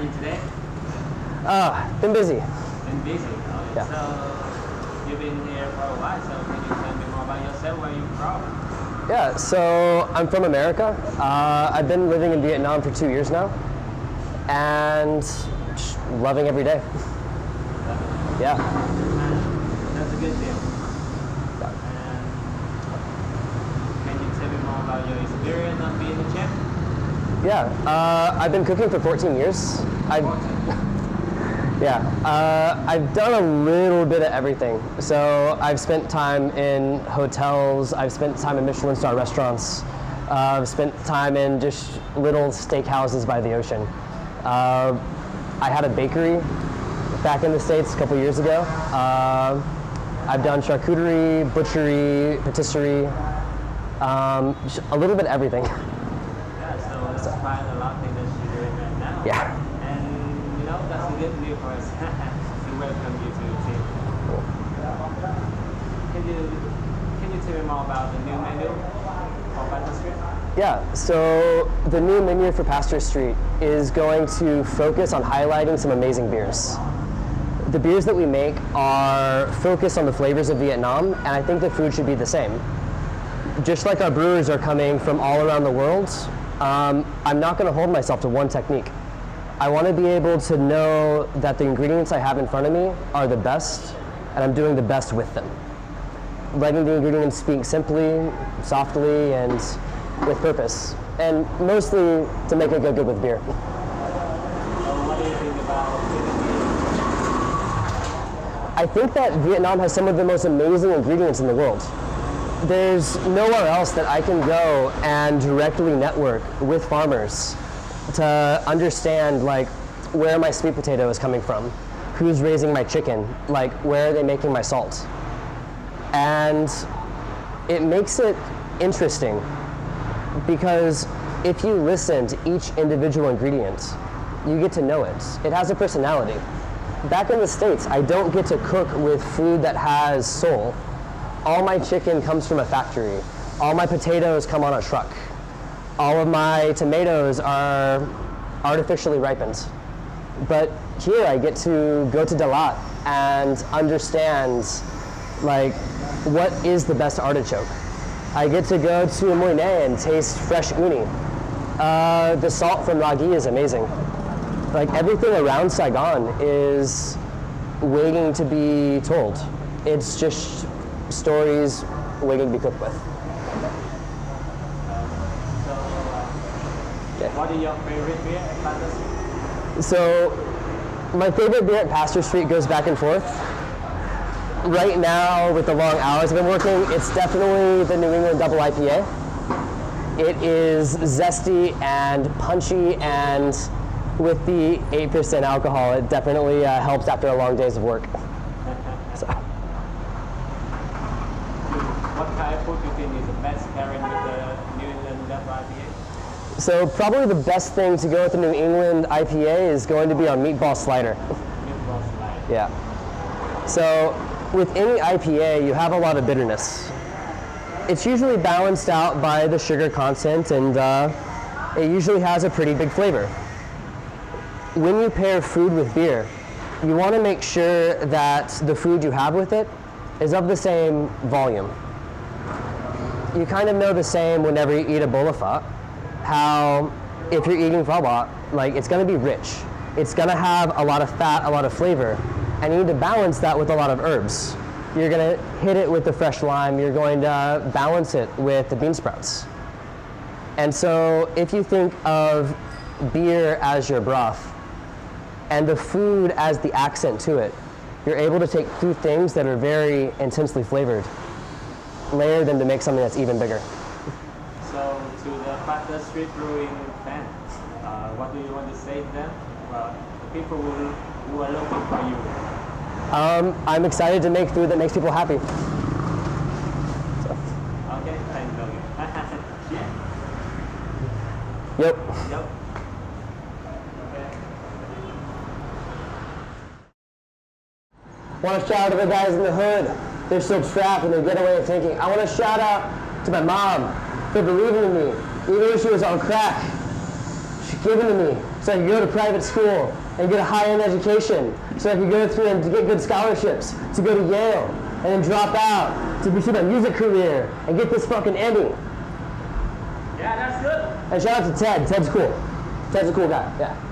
you today? Been busy. Been busy. Okay. Yeah. So you've been here for a while. So can you tell me more about yourself? Where are you from? Yeah, so I'm from America. I've been living in Vietnam for 2 years now, and just loving every day. Yeah. That's a good deal. And can you tell me more about your experience of being a chef? Yeah, I've been cooking for 14 years. I've done a little bit of everything. So I've spent time in hotels, I've spent time in Michelin star restaurants, I've spent time in just little steakhouses by the ocean. I had a bakery back in the States a couple years ago. I've done charcuterie, butchery, patisserie, a little bit of everything. Yeah, so that's quite a lot of things that you're doing right now. Yeah. And you know, that's a good deal for us to welcome you to the team. Can you tell me more about the new menu for Pastor Street? Yeah, so the new menu for Pastor Street is going to focus on highlighting some amazing beers. The beers that we make are focused on the flavors of Vietnam, and I think the food should be the same. Just like our brewers are coming from all around the world, I'm not going to hold myself to one technique. I want to be able to know that the ingredients I have in front of me are the best, and I'm doing the best with them. Letting the ingredients speak simply, softly, and with purpose, and mostly to make it go good with beer. What do you think about Vietnamese? I think that Vietnam has some of the most amazing ingredients in the world. There's nowhere else that I can go and directly network with farmers to understand, like, where my sweet potato is coming from, who's raising my chicken, like, where are they making my salt. And it makes it interesting because if you listen to each individual ingredient, you get to know it. It has a personality. Back in the States, I don't get to cook with food that has soul. All my chicken comes from a factory. All my potatoes come on a truck. All of my tomatoes are artificially ripened. But here I get to go to Dalat and understand, like, what is the best artichoke. I get to go to Moyne and taste fresh uni. The salt from Ragi is amazing. Like, everything around Saigon is waiting to be told. It's just stories waiting to be cooked with. What is your favorite beer at Pastor Street? So, my favorite beer at Pastor Street goes back and forth. Right now, with the long hours I've been working, it's definitely the New England Double IPA. It is zesty and punchy, and with the 8% alcohol, it definitely helps after a long days of work. So. What kind of food do you think is the best pairing with the New England Double IPA? So probably the best thing to go with the New England IPA is going to be our meatball slider. Meatball slider. Yeah. So with any IPA, you have a lot of bitterness. It's usually balanced out by the sugar content, and it usually has a pretty big flavor. When you pair food with beer, you want to make sure that the food you have with it is of the same volume. You kind of know the same whenever you eat a bowl of pho, how if you're eating pho, like, it's going to be rich. It's going to have a lot of fat, a lot of flavor, and you need to balance that with a lot of herbs. You're going to hit it with the fresh lime, you're going to balance it with the bean sprouts. And so if you think of beer as your broth and the food as the accent to it, you're able to take two things that are very intensely flavored, layer them to make something that's even bigger. So to the Pastor Street Brewing fans, what do you want to say to them? Well, the people who are looking for you. I'm excited to make food that makes people happy. So. Okay, thanks, Logan. Yep. Yep. Want to shout out to the guys in the hood. They're still trapped in their getaway of thinking. I want to shout out to my mom for believing in me, even though she was on crack. She given to me so I could go to private school and get a high-end education, so I could go through and get good scholarships to go to Yale and then drop out to pursue my music career and get this fucking Emmy. Yeah, that's good. And shout out to Ted. Ted's cool. Ted's a cool guy. Yeah.